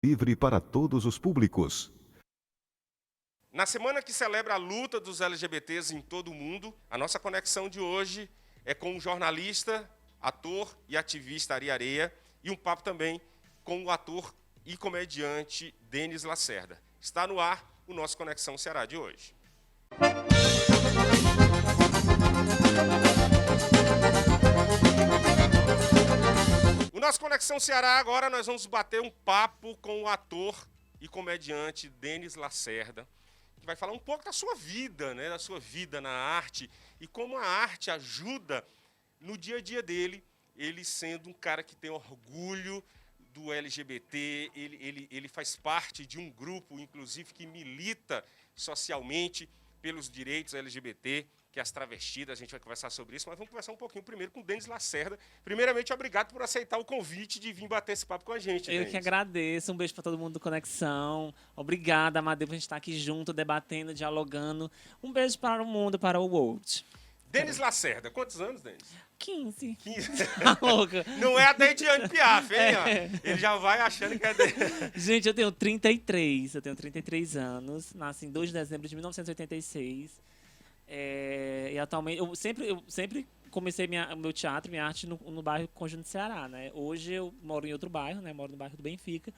Livre para todos os públicos. Na semana que celebra a luta dos LGBTs em todo o mundo, a nossa conexão de hoje é com o jornalista, ator e ativista Ari Areia e um papo também com o ator e comediante Denis Lacerda. Está no ar o nosso Conexão Ceará de hoje. O nosso Conexão Ceará agora nós vamos bater um papo com o ator e comediante Denis Lacerda, que vai falar um pouco da sua vida, né, da sua vida na arte e como a arte ajuda no dia a dia dele, ele sendo um cara que tem orgulho do LGBT, ele faz parte de um grupo, inclusive, que milita socialmente pelos direitos LGBT, que é as travestidas, a gente vai conversar sobre isso, mas vamos conversar um pouquinho primeiro com o Denis Lacerda. Primeiramente, obrigado por aceitar o convite de vir bater esse papo com a gente, Eu Denis. que agradeço, um beijo para todo mundo do Conexão. Obrigada, Amadeu, por a gente estar aqui junto, debatendo, dialogando. Um beijo para o mundo, para o world. Denis Lacerda, quantos anos, Denis? 15. 15. Tá louca? Não é a Dediane Piaf, hein? Ele já vai achando que é Gente, eu tenho 33. Eu tenho 33 anos. Nasci em 2 de dezembro de 1986. E atualmente, eu sempre comecei meu teatro, minha arte no bairro Conjunto Ceará, né? Hoje eu moro em outro bairro, né? Moro no bairro do Benfica.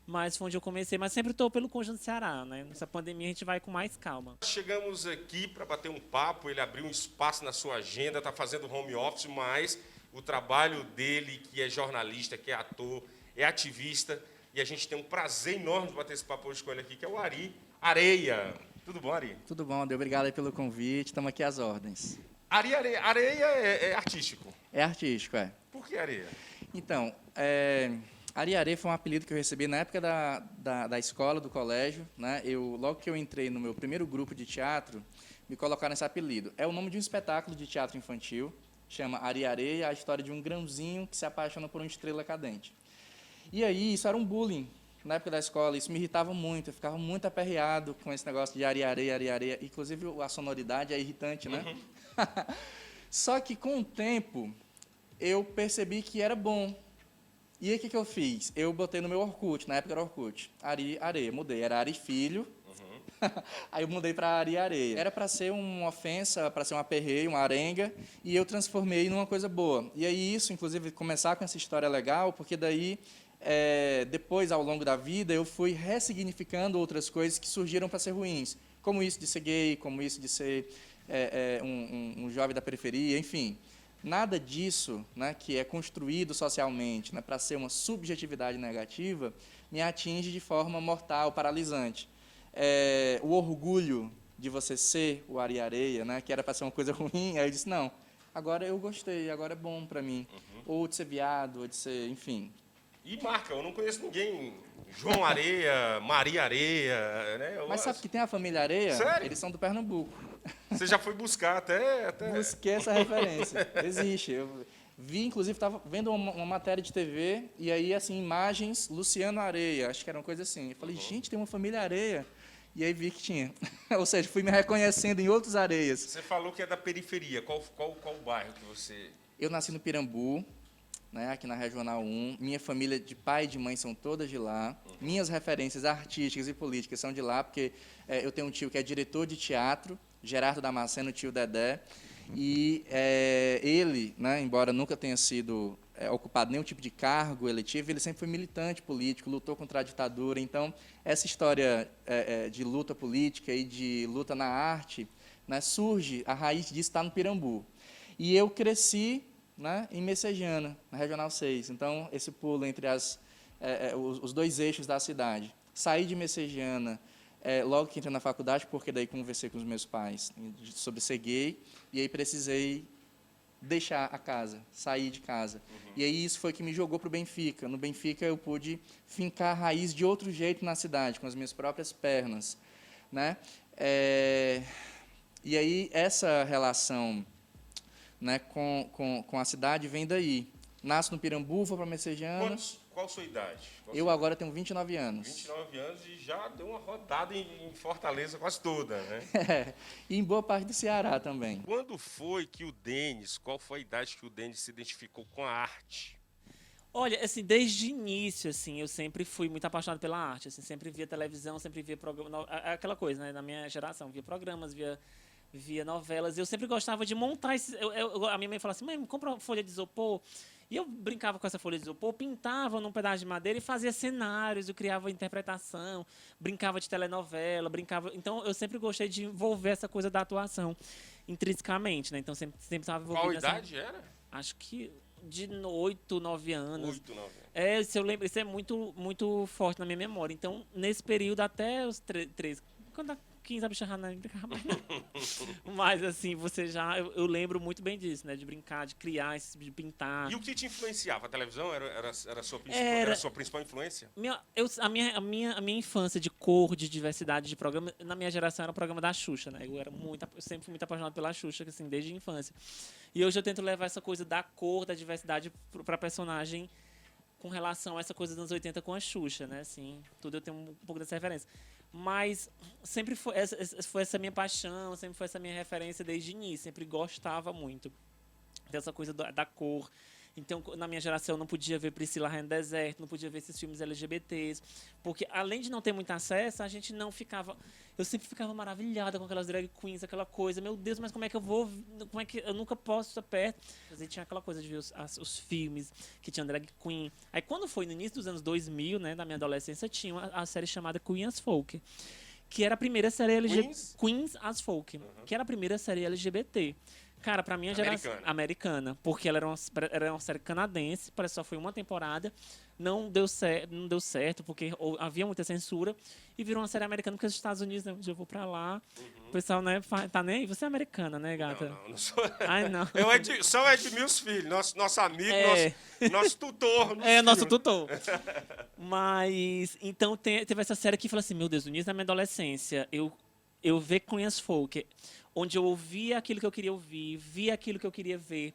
Mas foi onde eu comecei, mas sempre estou pelo Conjunto Ceará, né? Nessa pandemia a gente vai com mais calma. Chegamos aqui para bater um papo, ele abriu um espaço na sua agenda, está fazendo home office, mas o trabalho dele, que é jornalista, que é ator, é ativista, e a gente tem um prazer enorme de bater esse papo hoje com ele aqui, que é o Ari Areia. Tudo bom, Ari? Tudo bom, Deus, obrigado aí pelo convite, estamos aqui às ordens. Ari Areia, Areia é artístico. É artístico, é. Por que Areia? Então, Ari Areia foi um apelido que eu recebi na época da escola, do colégio, né? Logo que eu entrei no meu primeiro grupo de teatro, me colocaram esse apelido. É o nome de um espetáculo de teatro infantil, chama Ari Areia, a história de um grãozinho que se apaixona por uma estrela cadente. E aí, isso era um bullying na época da escola, isso me irritava muito, eu ficava muito aperreado com esse negócio de Ari Areia, Ari Areia, inclusive a sonoridade é irritante, né? Uhum. Só que com o tempo, eu percebi que era bom. E aí, o que eu fiz? Eu botei no meu Orkut, na época era Orkut, Ari Areia, mudei, era Ari Filho, aí eu mudei para Ari Areia. Era para ser uma ofensa, para ser um aperreio, uma arenga, e eu transformei numa coisa boa. E aí isso, inclusive, começar com essa história legal, porque daí, depois, ao longo da vida, eu fui ressignificando outras coisas que surgiram para ser ruins, como isso de ser gay, como isso de ser um jovem da periferia, enfim. Nada disso, né, que é construído socialmente, né, para ser uma subjetividade negativa, me atinge de forma mortal, paralisante. O orgulho de você ser o Ari Areia, né, que era para ser uma coisa ruim, aí eu disse, não, agora eu gostei, agora é bom para mim. Uhum. Ou de ser viado, ou de ser, enfim. E marca, eu não conheço ninguém, João Areia, Maria Areia, né? Mas sabe que tem a família Areia? Sério? Eles são do Pernambuco. Você já foi buscar até... Busquei essa referência. Existe. Eu vi, inclusive, estava vendo uma matéria de TV, e aí, assim, imagens, Luciano Areia, acho que era uma coisa assim. Eu falei, gente, tem uma família Areia. E aí vi que tinha. Ou seja, fui me reconhecendo em outros Areias. Você falou que é da periferia. Qual bairro que você... Eu nasci no Pirambu, né, aqui na Regional 1. Minha família de pai e de mãe são todas de lá. Uhum. Minhas referências artísticas e políticas são de lá, porque eu tenho um tio que é diretor de teatro, Gerardo Damasceno, tio Dedé, e ele, né, embora nunca tenha sido ocupado nenhum tipo de cargo eletivo, ele sempre foi militante político, lutou contra a ditadura. Então, essa história de luta política e de luta na arte, né, surge, a raiz disso está no Pirambu. E eu cresci, né, em Messejana, na Regional 6. Então, esse pulo entre os dois eixos da cidade. Saí de Messejana, logo que entrei na faculdade, porque daí conversei com os meus pais sobre ser gay, e aí precisei deixar a casa, sair de casa. Uhum. E aí isso foi que me jogou para o Benfica. No Benfica eu pude fincar a raiz de outro jeito na cidade, com as minhas próprias pernas, né? E aí essa relação, né, com a cidade vem daí. Nasço no Pirambu, vou para Messejana. Qual a sua idade? Eu agora tenho 29 anos. 29 anos e já deu uma rodada em Fortaleza quase toda, né? E em boa parte do Ceará também. Quando foi que qual foi a idade que o Denis se identificou com a arte? Olha, assim, desde o início, assim, eu sempre fui muito apaixonado pela arte, assim, sempre via televisão, sempre via programa, aquela coisa, né, na minha geração, via programas, via novelas, eu sempre gostava de montar esses, a minha mãe falava assim, mãe, compra uma folha de isopor, e eu brincava com essa folha de isopor, pintava num pedaço de madeira e fazia cenários, eu criava interpretação, brincava de telenovela, então eu sempre gostei de envolver essa coisa da atuação intrinsecamente, né, então sempre estava envolvido Qual nessa... idade era? Acho que de 8, 9 anos. 8, 9 anos. Se eu lembro, isso é muito, muito forte na minha memória. Então, nesse período, até os 13, quando a 15 a bicha já não brincava mais, não. Mas, assim, você já... Eu lembro muito bem disso, né? De brincar, de criar, de pintar. E o que te influenciava? A televisão era a sua principal, Era- era a sua principal influência? A minha infância de cor, de diversidade de programa, na minha geração era o programa da Xuxa, né? Eu sempre fui muito apaixonado pela Xuxa, assim, desde a infância. E hoje eu tento levar essa coisa da cor, da diversidade pra personagem com relação a essa coisa dos anos 80 com a Xuxa, né? Assim, tudo eu tenho um pouco dessa referência. Mas sempre foi essa minha paixão, sempre foi essa minha referência desde o início. Sempre gostava muito dessa coisa da cor. Então, na minha geração, eu não podia ver Priscila Rainha do Deserto, não podia ver esses filmes LGBTs, porque além de não ter muito acesso, a gente não ficava... Eu sempre ficava maravilhada com aquelas drag queens, aquela coisa, meu Deus, mas como é que eu vou... Como é que eu nunca posso estar perto? Mas tinha aquela coisa de ver os filmes que tinha drag queen. Aí, quando foi no início dos anos 2000, né, da minha adolescência, tinha a série chamada Queen as Folk, que era a primeira série LGBT... Queens as Folk, que era a primeira série LGBT. Cara, pra minha geração... Americana. Porque ela era uma série canadense, parece que só foi uma temporada. Não deu certo, porque havia muita censura. E virou uma série americana, porque os Estados Unidos, né? Eu vou pra lá. O pessoal, né, tá nem aí. Você é americana, né, gata? Não sou. Ai, não. Sou o Edmilson Filho, nosso amigo, É. nosso tutor. Nosso tutor. Mas, então, teve essa série que falou assim, meu Deus, no início da minha adolescência, eu ver Queen as Folk, onde eu ouvia aquilo que eu queria ouvir, via aquilo que eu queria ver,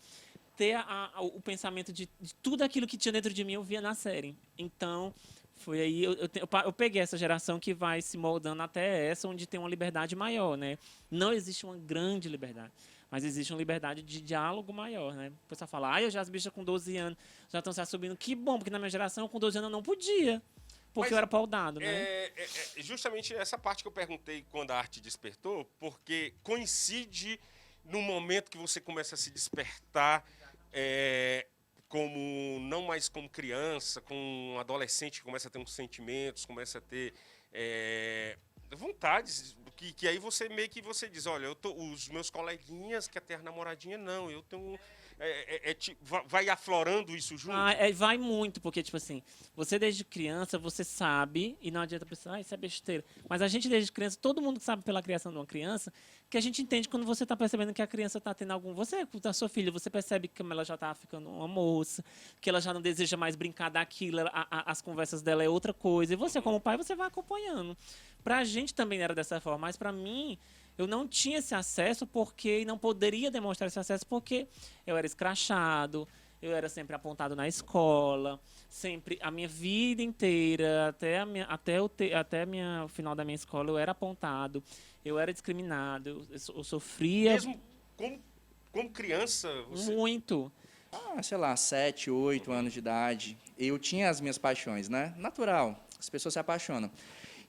ter o pensamento de tudo aquilo que tinha dentro de mim, eu via na série. Então, foi aí, eu peguei essa geração que vai se moldando até essa, onde tem uma liberdade maior, né? Não existe uma grande liberdade, mas existe uma liberdade de diálogo maior, né? O pessoal fala, as bichas com 12 anos já estão se subindo. Que bom, porque na minha geração, com 12 anos, eu não podia. Porque eu era paudado, né? Justamente essa parte que eu perguntei quando a arte despertou, porque coincide no momento que você começa a se despertar não mais como criança, como um adolescente que começa a ter uns sentimentos, começa a ter vontades, que aí você meio que você diz, olha, os meus coleguinhas que até a namoradinha, não, eu tenho... vai aflorando isso junto? Vai muito, porque, tipo assim, você desde criança, você sabe, e não adianta pensar, isso é besteira. Mas a gente desde criança, todo mundo sabe pela criação de uma criança, que a gente entende quando você está percebendo que a criança está tendo algum... Você, da sua filha, você percebe que ela já está ficando uma moça, que ela já não deseja mais brincar daquilo, as conversas dela é outra coisa. E você, como pai, você vai acompanhando. Pra gente também era dessa forma, mas pra mim... Eu não tinha esse acesso porque não poderia demonstrar esse acesso porque eu era escrachado, eu era sempre apontado na escola, sempre a minha vida inteira, até o final da minha escola eu era apontado, eu era discriminado, eu sofria mesmo como criança, você... muito. Sei lá, 7, 8 anos de idade, eu tinha as minhas paixões, né? Natural, as pessoas se apaixonam.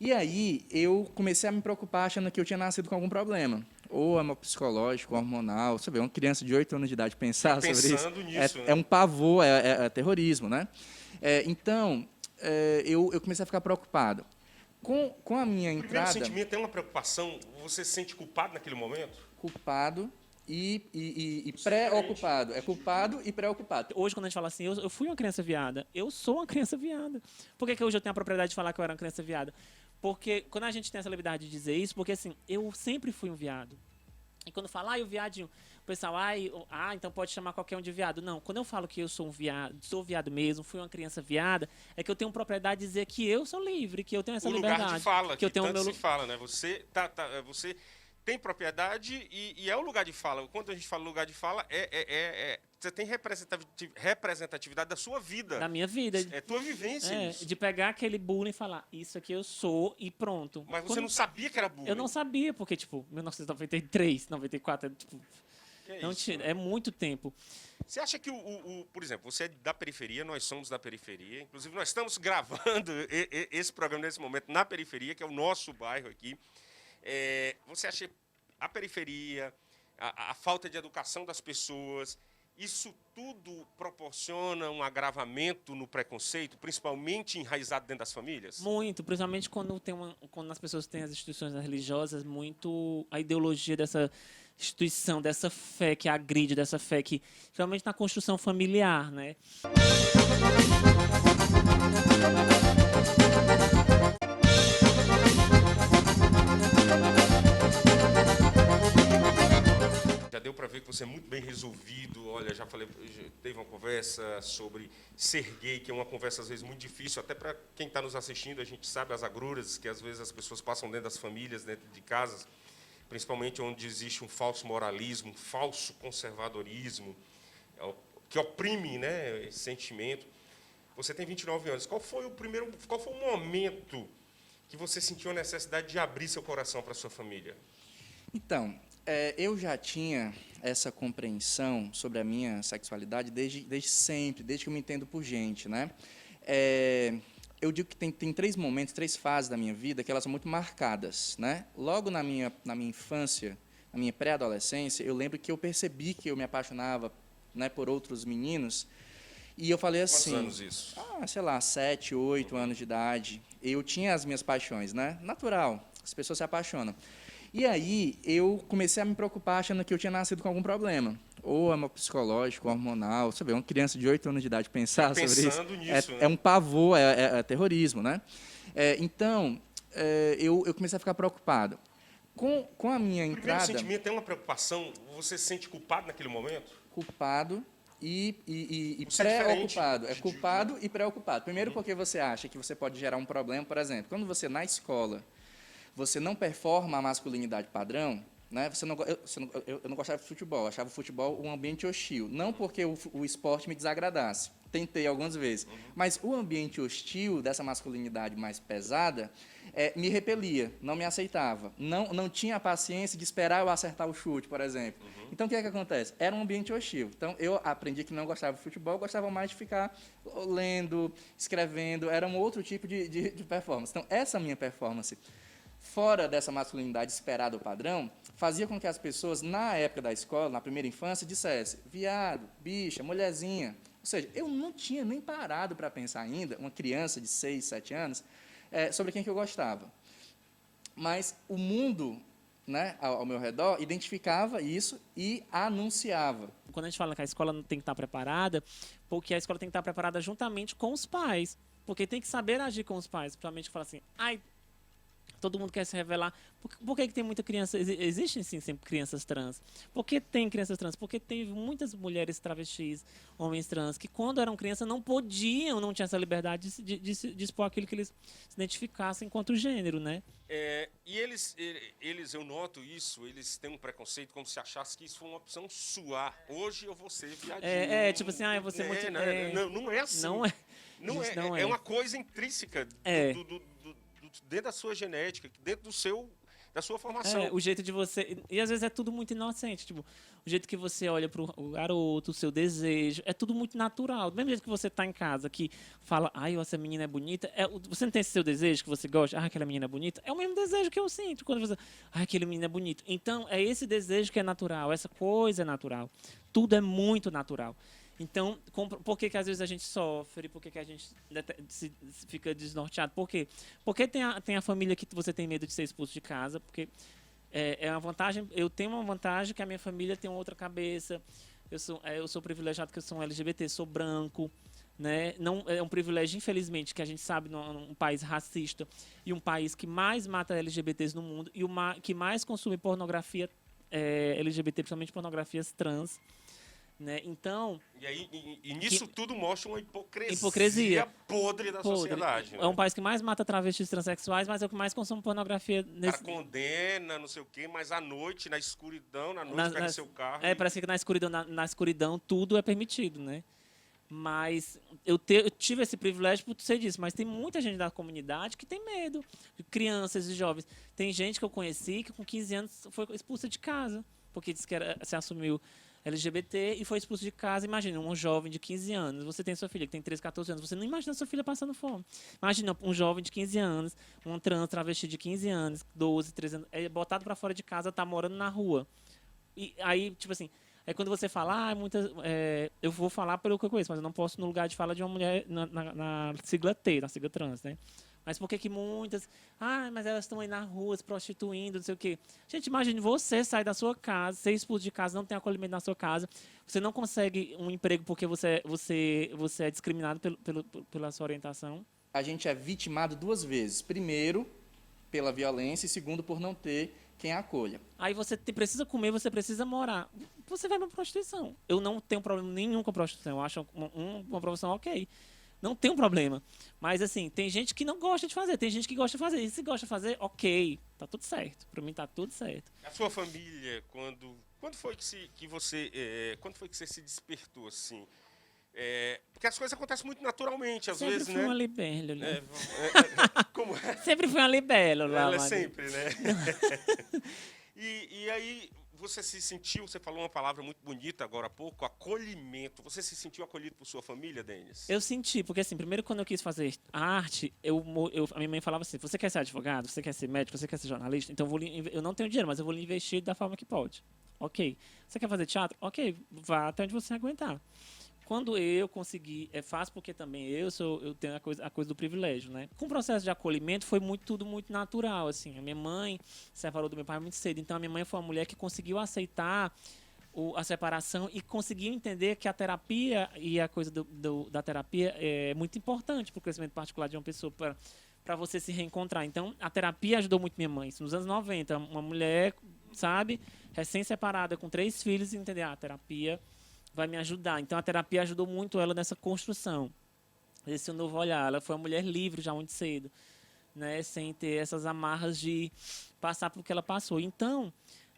E aí, eu comecei a me preocupar achando que eu tinha nascido com algum problema. Ou psicológico, hormonal. Você vê, uma criança de 8 anos de idade pensar sobre isso. Pensando nisso, né? É um pavor, é terrorismo, né? Então, eu comecei a ficar preocupado. Com a minha entrada... O primeiro sentimento é uma preocupação? Você se sente culpado naquele momento? Culpado e preocupado. É culpado e preocupado. Hoje, quando a gente fala assim, eu fui uma criança viada, eu sou uma criança viada. Por que hoje eu tenho a propriedade de falar que eu era uma criança viada? Porque quando a gente tem essa liberdade de dizer isso, porque assim, eu sempre fui um viado. E quando fala, o viadinho, o pessoal, então pode chamar qualquer um de viado. Não, quando eu falo que eu sou um viado, sou viado mesmo, fui uma criança viada, é que eu tenho propriedade de dizer que eu sou livre, que eu tenho essa liberdade. Lugar de fala, que eu tenho tanto se fala, né? Você tem propriedade e é o lugar de fala. Quando a gente fala lugar de fala, você tem representatividade da sua vida. Da minha vida. É tua vivência isso. De pegar aquele bullying e falar, isso aqui eu sou e pronto. Mas você não sabia que era bullying. Eu não sabia, porque, tipo, 1993, 94, tipo... Que Não isso, tinha, né? é muito tempo. Você acha que, por exemplo, você é da periferia, nós somos da periferia, inclusive nós estamos gravando esse programa nesse momento na periferia, que é o nosso bairro aqui. Você acha que a periferia, a falta de educação das pessoas, isso tudo proporciona um agravamento no preconceito, principalmente enraizado dentro das famílias? Muito, principalmente quando as pessoas têm as instituições religiosas, muito a ideologia dessa instituição, dessa fé que agride, dessa fé que, realmente na construção familiar, né? Já deu para ver que você é muito bem resolvido. Olha, já teve uma conversa sobre ser gay, que é uma conversa às vezes muito difícil, até para quem está nos assistindo, a gente sabe as agruras que às vezes as pessoas passam dentro das famílias, dentro de casas, principalmente onde existe um falso moralismo, um falso conservadorismo, que oprime, né, esse sentimento. Você tem 29 anos. Qual foi o momento que você sentiu a necessidade de abrir seu coração para a sua família? Então, eu já tinha essa compreensão sobre a minha sexualidade desde sempre, desde que eu me entendo por gente, né? Eu digo que tem três momentos, três fases da minha vida que elas são muito marcadas, né? Logo na minha infância, na minha pré-adolescência, eu lembro que eu percebi que eu me apaixonava, né, por outros meninos, e eu falei assim... Quantos anos isso? Sei lá, 7, 8 anos de idade. Eu tinha as minhas paixões, né? Natural, as pessoas se apaixonam. E aí eu comecei a me preocupar achando que eu tinha nascido com algum problema. Ou psicológico, hormonal. Você vê, uma criança de 8 anos de idade pensar sobre isso. Pensando nisso, né? É um pavor, é terrorismo, né? Então, eu comecei a ficar preocupado. Com a minha O primeiro entrada... sentimento é uma preocupação? Você se sente culpado naquele momento? Culpado e Você é preocupado. diferente Culpado e preocupado. Primeiro porque você acha que você pode gerar um problema, por exemplo, quando você, na escola, você não performa a masculinidade padrão, né? Eu não gostava de futebol, achava o futebol um ambiente hostil. Não porque o esporte me desagradasse, tentei algumas vezes, mas o ambiente hostil dessa masculinidade mais pesada me repelia, não me aceitava. Não tinha a paciência de esperar eu acertar o chute, por exemplo. Então, o que é que acontece? Era um ambiente hostil. Então, eu aprendi que não gostava de futebol, gostava mais de ficar lendo, escrevendo, era um outro tipo de performance. Então, essa minha performance, fora dessa masculinidade esperada, o padrão, fazia com que as pessoas, na época da escola, na primeira infância, dissessem viado, bicha, mulherzinha. Ou seja, eu não tinha nem parado para pensar ainda, uma criança de 6, 7 anos, sobre quem que eu gostava. Mas o mundo, né, ao meu redor identificava isso e anunciava. Quando a gente fala que a escola não tem que estar preparada, porque a escola tem que estar preparada juntamente com os pais. Porque tem que saber agir com os pais. Principalmente falar assim, todo mundo quer se revelar. Por que tem muita criança? Existem, sim, sempre crianças trans. Por que tem crianças trans? Porque tem muitas mulheres travestis, homens trans, que quando eram crianças não podiam, não tinham essa liberdade de expor aquilo que eles se identificassem enquanto gênero, né? E eles, eu noto isso, eles têm um preconceito como se achasse que isso foi uma opção sua. Hoje eu vou ser viadinho. Tipo assim, eu vou ser muito... Não é assim. Não é. Não é. É uma coisa intrínseca dentro da sua genética, dentro da sua formação. O jeito de você... E às vezes é tudo muito inocente. Tipo, o jeito que você olha pro garoto, o seu desejo, é tudo muito natural. Do mesmo jeito que você tá em casa, que fala, essa menina é bonita. Você não tem esse seu desejo que você gosta? Aquela menina é bonita. É o mesmo desejo que eu sinto quando você... aquele menino é bonito. Então, é esse desejo que é natural. Essa coisa é natural. Tudo é muito natural. Então, por que às vezes a gente sofre? Por que a gente fica desnorteado? Por quê? Porque tem a família que você tem medo de ser expulso de casa, porque é uma vantagem. Eu tenho uma vantagem que a minha família tem uma outra cabeça. Eu sou privilegiado porque eu sou um LGBT, sou branco, né? Não, é um privilégio, infelizmente, que a gente sabe num país racista e um país que mais mata LGBTs no mundo e que mais consome pornografia LGBT, principalmente pornografias trans. Né? Então, e nisso tudo mostra uma hipocrisia podre da sociedade. É um país que mais mata travestis transexuais, mas é o que mais consome pornografia. O cara condena, não sei o quê, mas à noite, na escuridão, pega seu carro. Parece que na escuridão tudo é permitido, né? Mas eu tive esse privilégio por ser disso, mas tem muita gente da comunidade que tem medo, crianças e jovens. Tem gente que eu conheci que com 15 anos foi expulsa de casa. porque disse que se assumiu LGBT e foi expulso de casa. Imagina, um jovem de 15 anos, você tem sua filha que tem 13, 14 anos, você não imagina sua filha passando fome. Imagina um jovem de 15 anos, um trans travesti de 15 anos, 12, 13 anos, é botado para fora de casa, tá morando na rua. E aí, tipo assim, é quando você fala, eu vou falar pelo que eu conheço, mas eu não posso no lugar de fala de uma mulher na sigla T, na sigla trans, né? Mas por que que muitas... mas elas estão aí na rua se prostituindo, não sei o quê. Gente, imagine você sair da sua casa, ser expulso de casa, não tem acolhimento na sua casa, você não consegue um emprego porque você é discriminado pela sua orientação. A gente é vitimado 2 vezes. Primeiro, pela violência, e segundo, por não ter quem a acolha. Aí você precisa comer, você precisa morar. Você vai para prostituição. Eu não tenho problema nenhum com a prostituição. Eu acho uma profissão ok. Não tem um problema. Mas, assim, tem gente que não gosta de fazer, tem gente que gosta de fazer. E se gosta de fazer, ok, tá tudo certo. Para mim tá tudo certo. A sua família, quando foi que você se despertou, assim? Porque as coisas acontecem muito naturalmente, às vezes, né? Sempre fui uma libélula. Né? Como é? Sempre fui uma libélula. Ela é sempre, né? E aí, você se sentiu, você falou uma palavra muito bonita agora há pouco, acolhimento. Você se sentiu acolhido por sua família, Denis? Eu senti, porque assim, primeiro quando eu quis fazer arte, a minha mãe falava assim, você quer ser advogado, você quer ser médico, você quer ser jornalista, então eu não tenho dinheiro, mas eu vou lhe investir da forma que pode. Ok. Você quer fazer teatro? Ok, vá até onde você aguentar. Quando eu consegui, é fácil porque também eu tenho a coisa do privilégio, né? Com o processo de acolhimento foi tudo muito natural, assim. A minha mãe se separou do meu pai muito cedo, então a minha mãe foi uma mulher que conseguiu aceitar a separação e conseguiu entender que a terapia e a coisa da terapia é muito importante para o crescimento particular de uma pessoa, para você se reencontrar. Então, a terapia ajudou muito minha mãe. Nos anos 90, uma mulher, sabe, recém-separada, com 3 filhos, entender a terapia vai me ajudar. Então, a terapia ajudou muito ela nessa construção, esse novo olhar. Ela foi uma mulher livre já muito cedo, né? Sem ter essas amarras de passar pelo que ela passou. Então,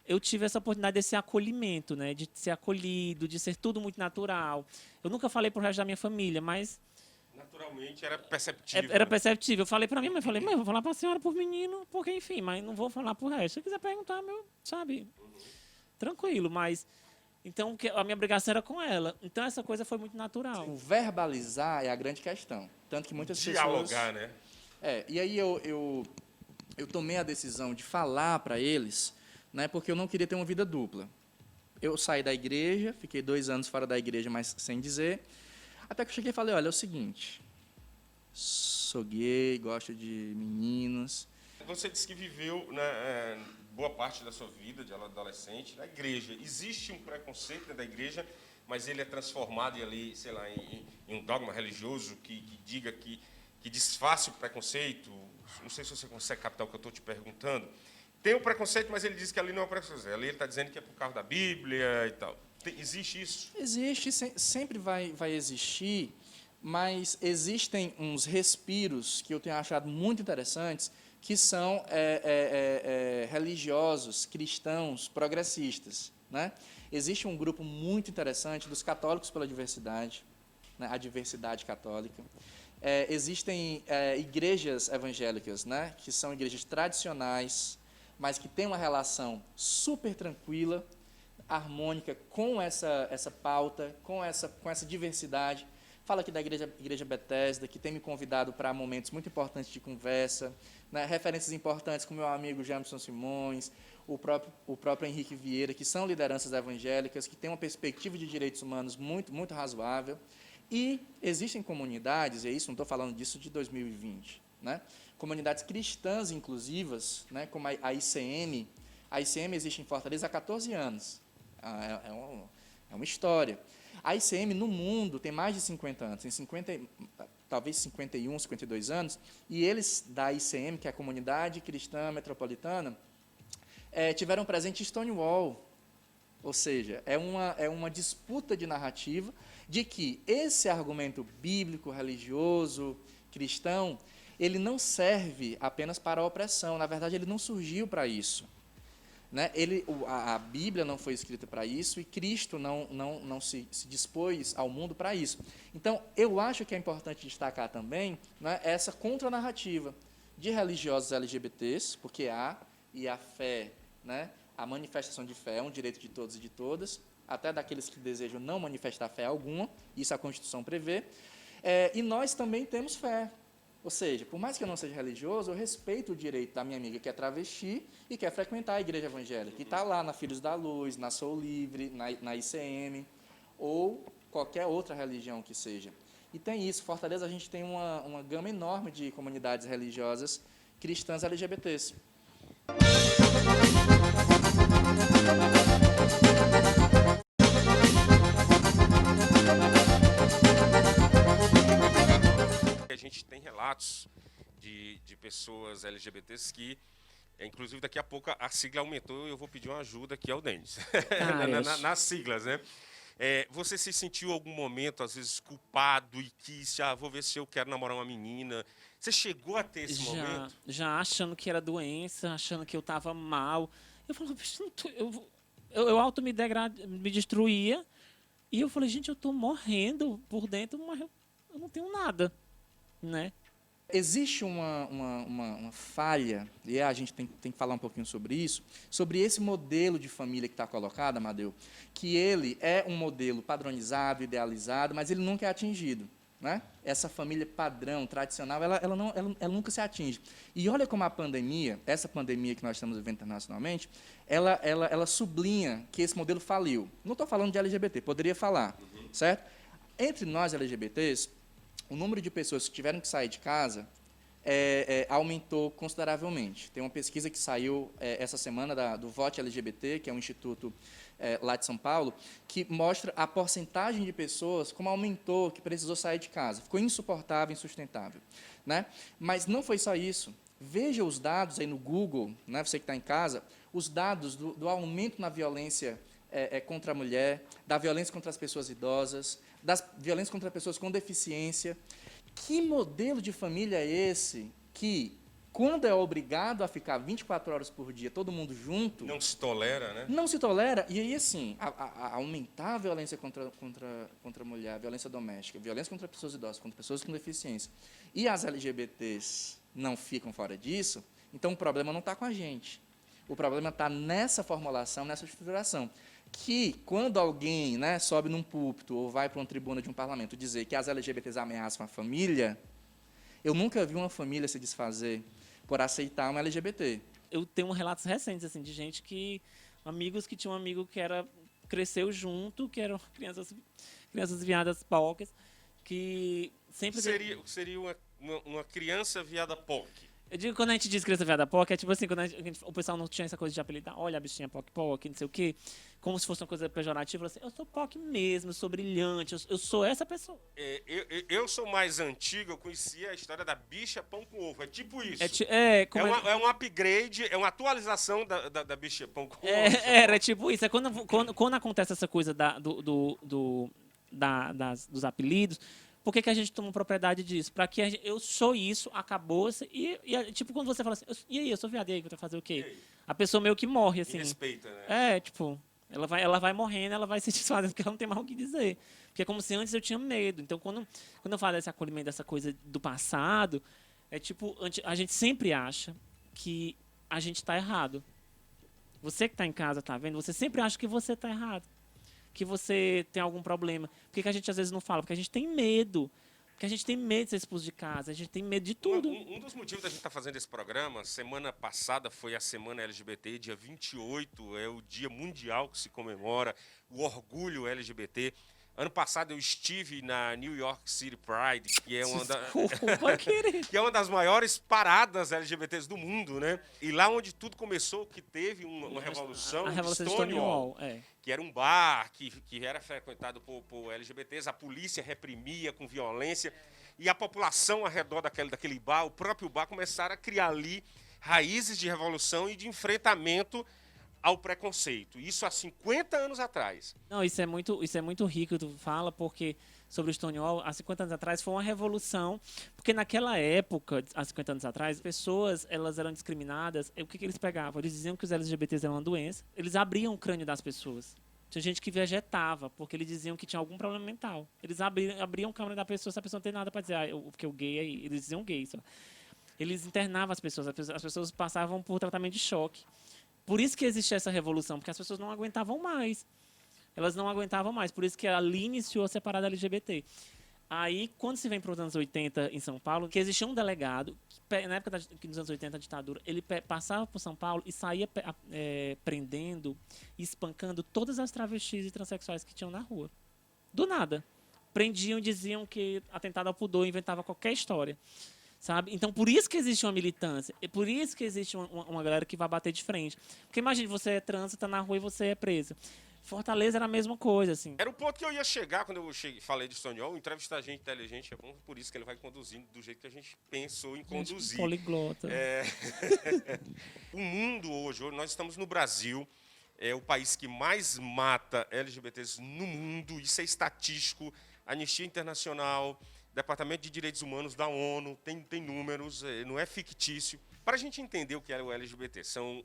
eu tive essa oportunidade desse acolhimento, né? De ser acolhido, de ser tudo muito natural. Eu nunca falei pro resto da minha família, mas... Naturalmente, era perceptível. Era perceptível. Eu falei para minha mãe, mãe, eu vou falar para a senhora por menino, porque, enfim, mas não vou falar pro resto. Se você quiser perguntar, sabe? Tranquilo, mas... Então, a minha obrigação era com ela. Então, essa coisa foi muito natural. O verbalizar é a grande questão. Tanto que muitas Dialogar, pessoas... né? E aí eu tomei a decisão de falar para eles, né, porque eu não queria ter uma vida dupla. Eu saí da igreja, fiquei 2 anos fora da igreja, mas sem dizer. Até que eu cheguei e falei, olha, é o seguinte, sou gay, gosto de meninos. Você disse que viveu, né, boa parte da sua vida de adolescente na igreja. Existe um preconceito dentro da igreja, mas ele é transformado ali, sei lá, em um dogma religioso que diga que disfarce o preconceito. Não sei se você consegue captar o que eu estou te perguntando. Tem o preconceito, mas ele diz que ali não é o preconceito. Ali ele está dizendo que é por causa da Bíblia e tal. Existe isso? Existe, sempre vai existir, mas existem uns respiros que eu tenho achado muito interessantes, que são religiosos, cristãos, progressistas, né? Existe um grupo muito interessante dos católicos pela diversidade, né? A diversidade católica. Existem igrejas evangélicas, né? Que são igrejas tradicionais, mas que têm uma relação super tranquila, harmônica com essa pauta, com essa diversidade. Fala aqui da igreja Bethesda, que tem me convidado para momentos muito importantes de conversa, né? Referências importantes como meu amigo Jamerson Simões, o próprio Henrique Vieira, que são lideranças evangélicas, que têm uma perspectiva de direitos humanos muito, muito razoável. E existem comunidades, não estou falando disso de 2020, né? Comunidades cristãs inclusivas, né? Como a ICM. A ICM existe em Fortaleza há 14 anos. É uma história. A ICM, no mundo, tem mais de 50 anos, talvez 51, 52 anos, e eles, da ICM, que é a Comunidade Cristã Metropolitana, tiveram presente em Stonewall. Ou seja, é uma disputa de narrativa de que esse argumento bíblico, religioso, cristão, ele não serve apenas para a opressão. Na verdade, ele não surgiu para isso. Né? A Bíblia não foi escrita para isso e Cristo não se dispôs ao mundo para isso. Então, eu acho que é importante destacar também, né, essa contranarrativa de religiosos LGBTs, porque há, e a fé, né, A manifestação de fé é um direito de todos e de todas, até daqueles que desejam não manifestar fé alguma, isso a Constituição prevê. E nós também temos fé. Ou seja, por mais que eu não seja religioso, eu respeito o direito da minha amiga que é travesti e quer frequentar a igreja evangélica, que está lá na Filhos da Luz, na Sou Livre, na ICM, ou qualquer outra religião que seja. E tem isso, Fortaleza a gente tem uma gama enorme de comunidades religiosas cristãs LGBTs. A gente tem relatos de pessoas LGBTs que, inclusive daqui a pouco a sigla aumentou e eu vou pedir uma ajuda aqui ao Denis, nas siglas, né? Você se sentiu algum momento, às vezes, culpado e quis, vou ver se eu quero namorar uma menina? Você chegou a ter esse momento? Já achando que era doença, achando que eu estava mal. Eu falava, eu auto me destruía. E eu falei, gente, eu estou morrendo por dentro, mas eu não tenho nada, né? Existe uma falha, e a gente tem que falar um pouquinho sobre isso, sobre esse modelo de família que está colocado, Amadeu, que ele é um modelo padronizado, idealizado, mas ele nunca é atingido. Né? Essa família padrão, tradicional, ela nunca se atinge. E olha como a pandemia, essa pandemia que nós estamos vivendo internacionalmente, ela sublinha que esse modelo faliu. Não estou falando de LGBT, poderia falar, certo? Entre nós LGBTs, o número de pessoas que tiveram que sair de casa aumentou consideravelmente. Tem uma pesquisa que saiu essa semana do Vote LGBT, que é um instituto lá de São Paulo, que mostra a porcentagem de pessoas como aumentou, que precisou sair de casa. Ficou insuportável, insustentável. Né? Mas não foi só isso. Veja os dados aí no Google, né, você que está em casa, os dados do aumento na violência contra a mulher, da violência contra as pessoas idosas, das violências contra pessoas com deficiência. Que modelo de família é esse que, quando é obrigado a ficar 24 horas por dia, todo mundo junto... Não se tolera, né? Não se tolera. E aí, assim, aumentar a violência contra a mulher, a violência doméstica, violência contra pessoas idosas, contra pessoas com deficiência, e as LGBTs não ficam fora disso, então o problema não está com a gente. O problema está nessa formulação, nessa estruturação. Que, quando alguém, né, sobe num púlpito ou vai para uma tribuna de um parlamento dizer que as LGBTs ameaçam a família, eu nunca vi uma família se desfazer por aceitar um LGBT. Eu tenho relatos recentes assim, de gente amigos que tinham um amigo que cresceu junto, que eram crianças viadas POCs, que sempre... Seria uma criança viada POC. Eu digo, quando a gente diz criança viada POC, é tipo assim, quando o pessoal não tinha essa coisa de apelidar, olha a bichinha POC, não sei o quê, como se fosse uma coisa pejorativa, assim, eu sou POC mesmo, eu sou brilhante, eu sou essa pessoa. Eu sou mais antigo, eu conhecia a história da bicha pão com ovo, é tipo isso. É um upgrade, é uma atualização da bicha pão com ovo. Era tipo isso, quando acontece essa coisa dos apelidos. Por que a gente toma propriedade disso? Para que eu sou isso, acabou-se. E tipo, quando você fala assim, e aí, eu sou viado, e aí, vai fazer o quê? A pessoa meio que morre, assim. Me respeita, né? Tipo, ela vai morrendo, ela vai se desfazendo, porque ela não tem mais o que dizer. Porque é como se antes eu tinha medo. Então, quando eu falo desse acolhimento, dessa coisa do passado, é tipo, a gente sempre acha que a gente está errado. Você que está em casa, tá vendo? Você sempre acha que você está errado. Que você tem algum problema. Por que a gente às vezes não fala? Porque a gente tem medo. Porque a gente tem medo de ser expulso de casa, a gente tem medo de tudo. Um dos motivos da gente estar fazendo esse programa, semana passada foi a Semana LGBT, dia 28, é o Dia Mundial que se comemora, o orgulho LGBT. Ano passado eu estive na New York City Pride, que é que é uma das maiores paradas LGBTs do mundo, né? E lá onde tudo começou, que teve uma revolução, a Revolução de Stonewall, que era um bar que era frequentado por LGBTs, a polícia reprimia com violência, e a população ao redor daquele bar, o próprio bar, começaram a criar ali raízes de revolução e de enfrentamento ao preconceito. Isso há 50 anos atrás. Não, isso é muito rico, tu fala, porque sobre o Stonewall, há 50 anos atrás, foi uma revolução, porque naquela época, há 50 anos atrás, pessoas elas eram discriminadas, o que eles pegavam? Eles diziam que os LGBTs eram uma doença, eles abriam o crânio das pessoas. Tinha gente que vegetava, porque eles diziam que tinha algum problema mental. Eles abriam o crânio da pessoa, se a pessoa não tem nada para dizer, porque o gay é... Eles diziam gay, só. Eles internavam as pessoas passavam por tratamento de choque. Por isso que existe essa revolução, porque as pessoas não aguentavam mais. Elas não aguentavam mais, por isso que ali iniciou a separada LGBT. Aí, quando se vem para os anos 80 em São Paulo, que existia um delegado, que, na época dos anos 80, a ditadura, ele passava por São Paulo e saía prendendo e espancando todas as travestis e transexuais que tinham na rua. Do nada. Prendiam e diziam que atentado ao pudor, inventava qualquer história. Sabe? Então, por isso que existe uma militância. É por isso que existe uma galera que vai bater de frente. Porque imagine, você é trans, você está na rua e você é presa. Fortaleza era a mesma coisa, assim. Era o ponto que eu ia chegar quando eu falei de Stonewall. Entrevistar gente inteligente é bom, por isso que ele vai conduzindo do jeito que a gente pensou em conduzir. Poliglota. O mundo hoje, nós estamos no Brasil, é o país que mais mata LGBTs no mundo, isso é estatístico, Anistia Internacional, Departamento de Direitos Humanos da ONU, tem números, não é fictício. Para a gente entender o que é o LGBT, o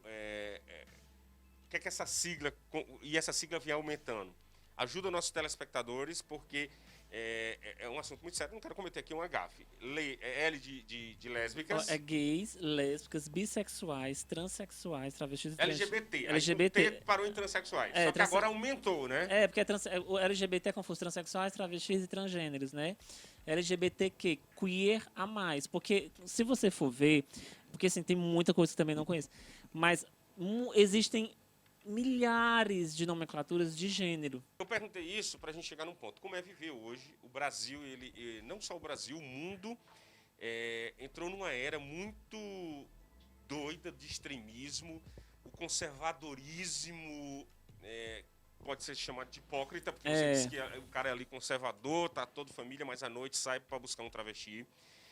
que é que essa sigla, e essa sigla vem aumentando? Ajuda nossos telespectadores, porque é um assunto muito sério, não quero cometer aqui uma gafe. L de lésbicas. É gays, lésbicas, bissexuais, transexuais, travestis e LGBT. LGBT. Aí o T parou em transexuais. Só que agora aumentou, né? Porque o LGBT é confuso, transexuais, travestis e transgêneros, né? LGBTQ, queer a mais. Porque, se você for ver, porque assim, tem muita coisa que eu também não conheço, mas existem milhares de nomenclaturas de gênero. Eu perguntei isso para a gente chegar num ponto. Como é viver hoje? O Brasil, não só o Brasil, o mundo entrou numa era muito doida de extremismo. O conservadorismo pode ser chamado de hipócrita, porque você disse que o cara é ali conservador, tá todo família, mas à noite sai para buscar um travesti.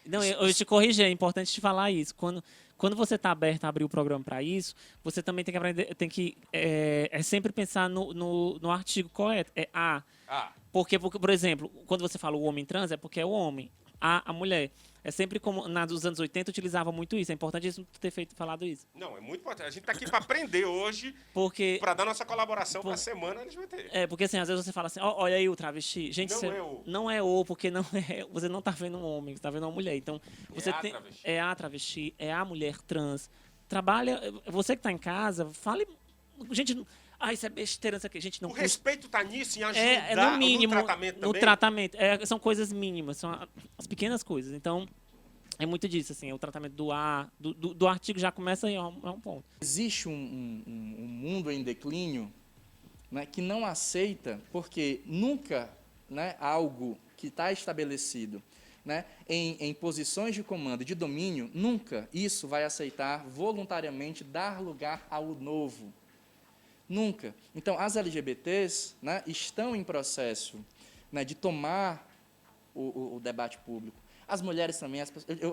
Não, eu te corrigi, é importante te falar isso. Quando você está aberto a abrir o programa para isso, você também tem que aprender, sempre pensar no artigo correto. É a. Porque, por exemplo, quando você fala o homem trans, é porque é o homem. A mulher. É sempre como nos anos 80 utilizava muito isso. É importantíssimo ter falado isso. Não, é muito importante. A gente está aqui para aprender hoje, para dar nossa colaboração para a semana LGBT. Porque assim, às vezes você fala assim, olha aí o travesti. Gente, não é o, porque você não está vendo um homem, você está vendo uma mulher. Então, é a travesti, é a mulher trans. Trabalha, você que está em casa, fale. Gente, isso é besteira, isso aqui. Gente, não. O respeito está nisso, em ajudar no mínimo, no tratamento também? No tratamento. São coisas mínimas, são as pequenas coisas. Então, é muito disso, assim, o tratamento do artigo já começa aí, é um ponto. Existe um mundo em declínio, né, que não aceita, porque nunca, né, algo que está estabelecido, né, em posições de comando e de domínio, nunca isso vai aceitar voluntariamente dar lugar ao novo. Nunca. Então, as LGBTs, né, estão em processo, né, de tomar o debate público. As mulheres também,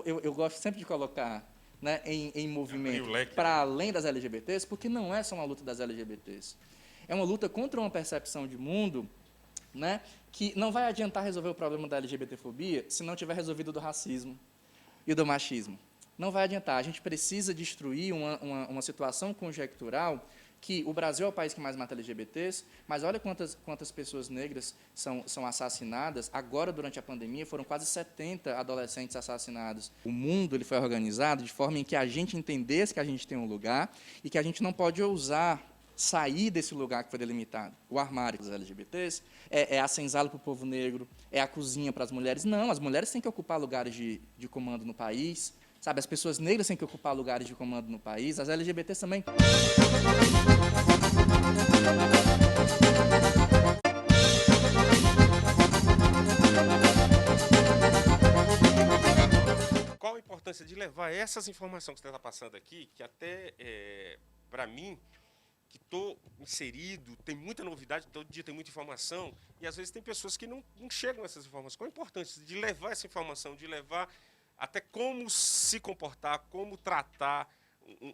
eu gosto sempre de colocar, né, em movimento para além das LGBTs, porque não é só uma luta das LGBTs. É uma luta contra uma percepção de mundo, né, que não vai adiantar resolver o problema da LGBTfobia se não tiver resolvido do racismo e do machismo. Não vai adiantar. A gente precisa destruir uma situação conjectural que o Brasil é o país que mais mata LGBTs, mas olha quantas pessoas negras são assassinadas. Agora, durante a pandemia, foram quase 70 adolescentes assassinados. O mundo ele foi organizado de forma em que a gente entendesse que a gente tem um lugar e que a gente não pode ousar sair desse lugar que foi delimitado. O armário dos LGBTs é a senzala para o povo negro, é a cozinha para as mulheres. Não, as mulheres têm que ocupar lugares de comando no país. Sabe, as pessoas negras têm que ocupar lugares de comando no país, as LGBTs também. Qual a importância de levar essas informações que você está passando aqui, que até, para mim, que estou inserido, tem muita novidade, todo dia tem muita informação, e às vezes tem pessoas que não chegam a essas informações. Qual a importância de levar essa informação, de levar até como se comportar, como tratar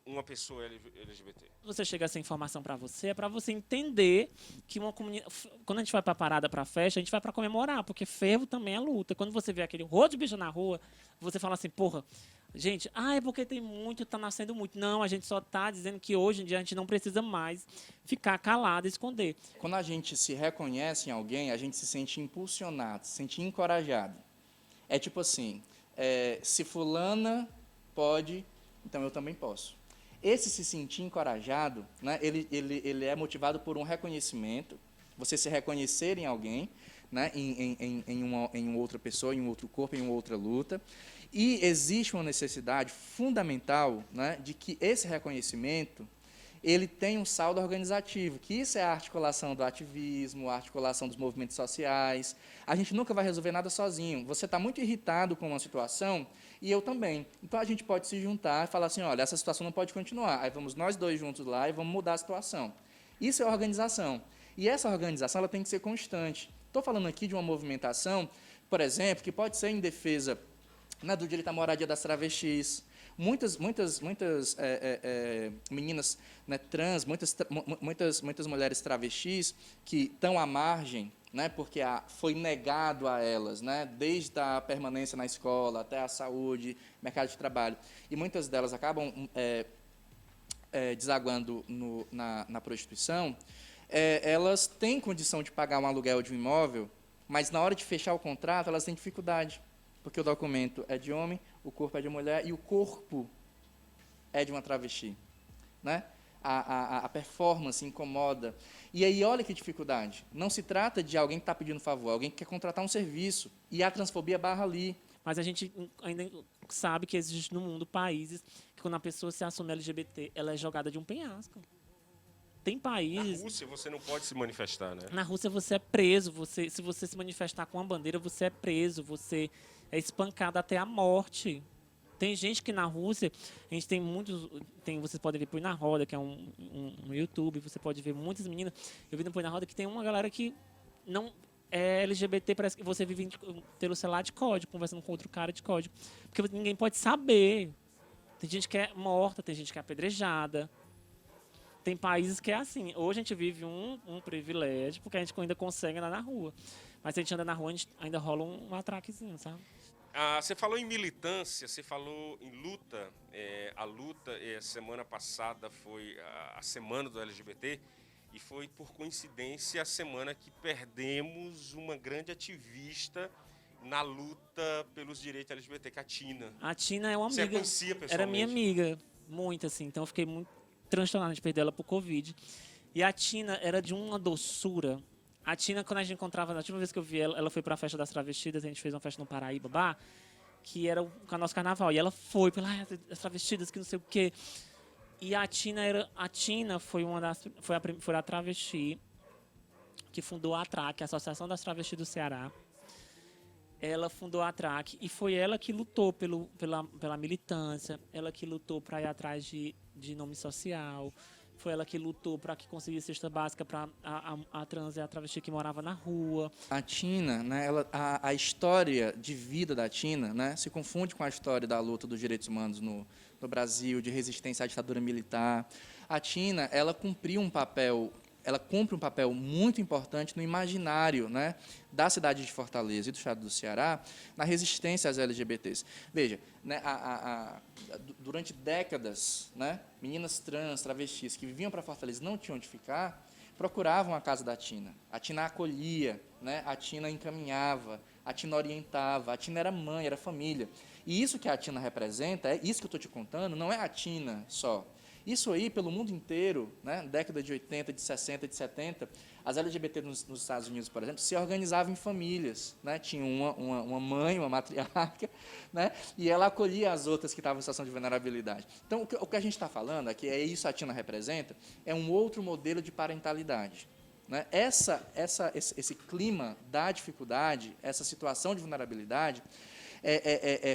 uma pessoa LGBT? Você chega essa informação para você, é para você entender que uma comunidade... Quando a gente vai para parada, para festa, a gente vai para comemorar, porque fervo também é luta. Quando você vê aquele rodo de bicho na rua, você fala assim, porra, gente, é porque tem muito, tá nascendo muito. Não, a gente só tá dizendo que hoje em dia a gente não precisa mais ficar calado e esconder. Quando a gente se reconhece em alguém, a gente se sente impulsionado, se sente encorajado. É tipo assim... se fulana pode, então eu também posso. Esse se sentir encorajado, né, ele é motivado por um reconhecimento, você se reconhecer em alguém, né, em uma outra pessoa, em um outro corpo, em uma outra luta. E existe uma necessidade fundamental, né, de que esse reconhecimento ele tem um saldo organizativo, que isso é a articulação do ativismo, a articulação dos movimentos sociais. A gente nunca vai resolver nada sozinho. Você está muito irritado com uma situação, e eu também. Então, a gente pode se juntar e falar assim, olha, essa situação não pode continuar. Aí vamos nós dois juntos lá e vamos mudar a situação. Isso é organização. E essa organização ela tem que ser constante. Estou falando aqui de uma movimentação, por exemplo, que pode ser em defesa, né, do direito à moradia das travestis. Muitas meninas, né, trans, muitas mulheres travestis que estão à margem, né, porque foi negado a elas, né, desde a permanência na escola até a saúde, mercado de trabalho. E muitas delas acabam desaguando na prostituição. Elas têm condição de pagar um aluguel de um imóvel, mas na hora de fechar o contrato, elas têm dificuldade, porque o documento é de homem, o corpo é de mulher e o corpo é de uma travesti, né? A performance incomoda. E aí, olha que dificuldade. Não se trata de alguém que está pedindo favor, alguém que quer contratar um serviço. E a transfobia barra ali. Mas a gente ainda sabe que existe no mundo países que quando a pessoa se assume LGBT, ela é jogada de um penhasco. Tem países... Na Rússia você não pode se manifestar, né? Na Rússia você é preso. Se você se manifestar com a bandeira, você é preso. Você é espancado até a morte. Tem gente que na Rússia, a gente tem muitos... Vocês podem ver Põe na Roda, que é um YouTube, você pode ver muitas meninas. Eu vi no Põe na Roda que tem uma galera que não é LGBT, parece que você vive pelo celular de código, conversando com outro cara de código. Porque ninguém pode saber. Tem gente que é morta, tem gente que é apedrejada. Tem países que é assim. Hoje a gente vive um privilégio, porque a gente ainda consegue andar na rua. Mas se a gente anda na rua, ainda rola um atraquezinho, sabe? Você falou em militância, você falou em luta. A luta, semana passada foi a semana do LGBT e foi, por coincidência, a semana que perdemos uma grande ativista na luta pelos direitos LGBT, que é a Tina. A Tina é uma Você amiga. a conhecia pessoalmente? Era minha amiga, muito assim. Então eu fiquei muito transtornada de perder ela por Covid. E a Tina era de uma doçura. A Tina, quando a gente encontrava, na última vez que eu vi ela, ela foi para a festa das travestidas, a gente fez uma festa no Paraíba Bar, que era o nosso carnaval. E ela foi as travestidas, que não sei o quê. E a Tina foi foi a travesti que fundou a ATRAC, a Associação das Travestis do Ceará. Ela fundou a ATRAC e foi ela que lutou pela militância, ela que lutou para ir atrás de nome social, foi ela que lutou para que conseguisse cesta básica para a trans e a travesti que morava na rua. A Tina, né, a história de vida da Tina, né, se confunde com a história da luta dos direitos humanos no Brasil, de resistência à ditadura militar. A Tina, ela cumpre um papel muito importante no imaginário, né, da cidade de Fortaleza e do estado do Ceará na resistência às LGBTs. Veja, né, durante décadas, né, meninas trans, travestis que viviam para Fortaleza e não tinham onde ficar, procuravam a casa da Tina. A Tina acolhia, né, a Tina encaminhava, a Tina orientava, a Tina era mãe, era família. E isso que a Tina representa, isso que eu estou te contando, não é a Tina só. Isso aí, pelo mundo inteiro, né, década de 80, de 60, de 70, as LGBT nos Estados Unidos, por exemplo, se organizavam em famílias. Né? Tinha uma mãe, uma matriarca, né, e ela acolhia as outras que estavam em situação de vulnerabilidade. Então, o que a gente está falando aqui, isso a Tina representa, é um outro modelo de parentalidade. Né? Esse clima da dificuldade, essa situação de vulnerabilidade,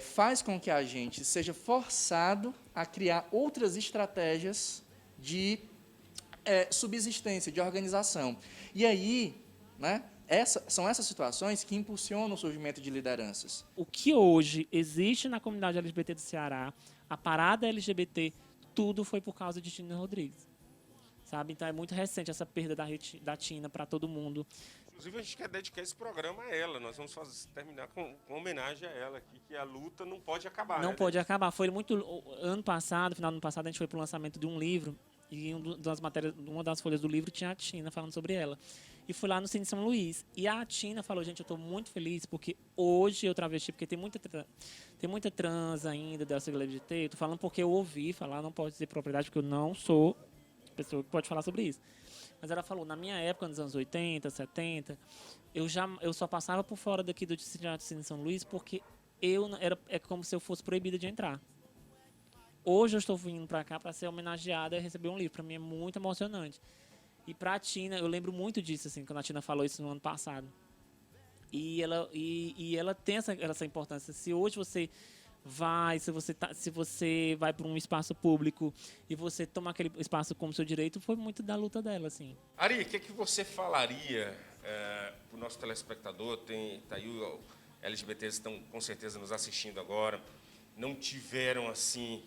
faz com que a gente seja forçado a criar outras estratégias de subsistência, de organização. E aí, né, são essas situações que impulsionam o surgimento de lideranças. O que hoje existe na comunidade LGBT do Ceará, a parada LGBT, tudo foi por causa de Tina Rodrigues. Sabe? Então é muito recente essa perda da Tina para todo mundo. Inclusive, a gente quer dedicar esse programa a ela. Nós vamos terminar com homenagem a ela aqui, que a luta não pode acabar. Não pode acabar. Foi muito... Ano passado, final do ano passado, a gente foi para o lançamento de um livro E uma das folhas do livro tinha a Tina falando sobre ela. E fui lá no Cine São Luís. E a Tina falou, gente, eu estou muito feliz porque hoje eu travesti, porque tem muita trans ainda da sigla LGBT. Eu tô falando porque eu ouvi falar, não pode dizer propriedade, porque eu não sou pessoa que pode falar sobre isso. Mas ela falou, na minha época, nos anos 80, 70, eu só passava por fora daqui do Cine São Luís porque é como se eu fosse proibida de entrar. Hoje eu estou vindo para cá para ser homenageada e receber um livro. Para mim é muito emocionante. E para a Tina, eu lembro muito disso, assim, quando a Tina falou isso no ano passado. E ela tem essa importância. Se hoje você vai, se você vai para um espaço público e você toma aquele espaço como seu direito, foi muito da luta dela, assim. Ari, o que você falaria para o nosso telespectador? Tá aí, LGBTs estão com certeza nos assistindo agora, não tiveram assim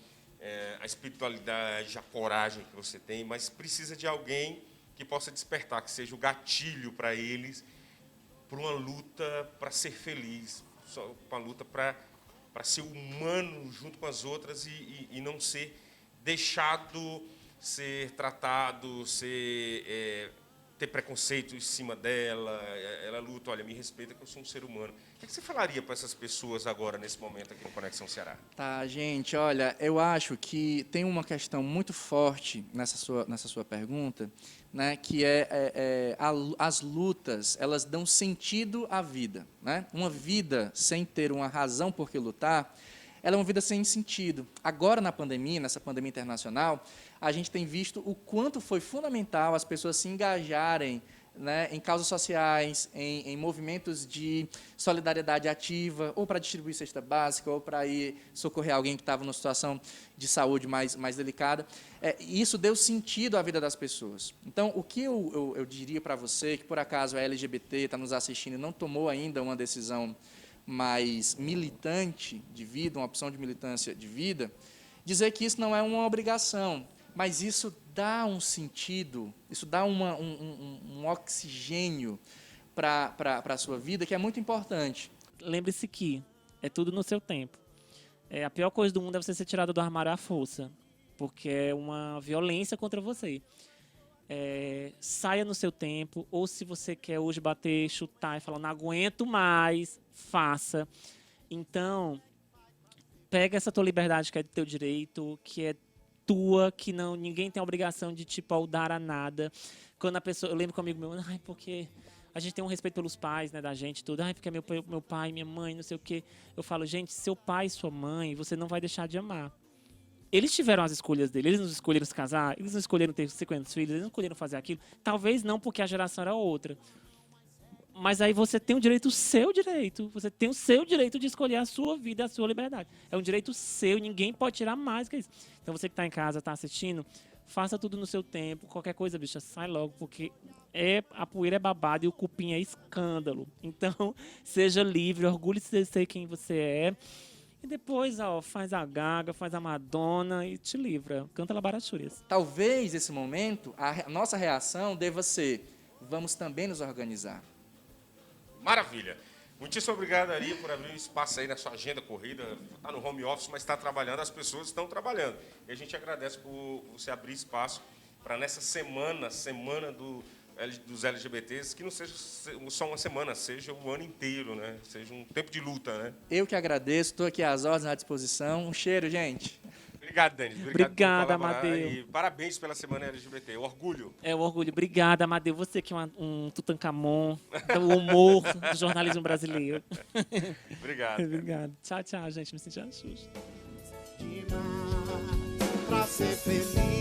a espiritualidade, a coragem que você tem, mas precisa de alguém que possa despertar, que seja o gatilho para eles, para uma luta para ser feliz, uma luta para ser humano junto com as outras e não ser deixado ser tratado, ter preconceito em cima dela. Ela luta, olha, me respeita que eu sou um ser humano. O que você falaria para essas pessoas agora, nesse momento aqui no Conexão Ceará? Tá, gente, olha, eu acho que tem uma questão muito forte nessa sua pergunta, né, que as lutas, elas dão sentido à vida, né? Uma vida sem ter uma razão por que lutar, ela é uma vida sem sentido. Agora, na pandemia, nessa pandemia internacional, a gente tem visto o quanto foi fundamental as pessoas se engajarem, né, em causas sociais, em movimentos de solidariedade ativa, ou para distribuir cesta básica, ou para ir socorrer alguém que estava numa situação de saúde mais delicada. Isso deu sentido à vida das pessoas. Então, o que eu diria para você, que por acaso é LGBT, está nos assistindo e não tomou ainda uma decisão mais militante de vida, uma opção de militância de vida, dizer que isso não é uma obrigação, mas isso dá um sentido, isso dá um oxigênio para a sua vida, que é muito importante. Lembre-se que é tudo no seu tempo. A pior coisa do mundo é você ser tirado do armário à força, porque é uma violência contra você. Saia no seu tempo, ou se você quer hoje bater, chutar e falar, não aguento mais, faça. Então, pega essa tua liberdade que é do teu direito, que é tua, que ninguém tem a obrigação de te paudar a nada. Quando a pessoa, eu lembro com um amigo meu, porque a gente tem um respeito pelos pais, né, da gente, tudo. Porque é meu pai, minha mãe, não sei o quê. Eu falo, gente, seu pai e sua mãe, você não vai deixar de amar. Eles tiveram as escolhas deles, eles não escolheram se casar, eles não escolheram ter 50 filhos, eles não escolheram fazer aquilo. Talvez não, porque a geração era outra. Mas aí você tem o seu direito. Você tem o seu direito de escolher a sua vida, a sua liberdade. É um direito seu, ninguém pode tirar mais que isso. Então você que está em casa, está assistindo, faça tudo no seu tempo. Qualquer coisa, bicha, sai logo, porque a poeira é babada e o cupim é escândalo. Então, seja livre, orgulhe-se de ser quem você é. E depois, faz a Gaga, faz a Madonna e te livra. Canta Labarachúrias. Talvez, nesse momento, a nossa reação deva ser, vamos também nos organizar. Maravilha. Muitíssimo obrigado, Ari, por abrir um espaço aí na sua agenda corrida. Está no home office, mas está trabalhando, as pessoas estão trabalhando. E a gente agradece por você abrir espaço para nessa semana dos LGBTs, que não seja só uma semana, seja o ano inteiro, né? Seja um tempo de luta, né? Eu que agradeço, estou aqui às ordens, à disposição. Um cheiro, gente. Obrigado, Denis. Obrigada, Amadeu. E parabéns pela Semana LGBT. O orgulho. O orgulho. Obrigada, Amadeu. Você que é um Tutankhamon do humor do jornalismo brasileiro. Obrigado. Obrigado. Tchau, tchau, gente. Me senti a Xuxa. Pra ser feliz.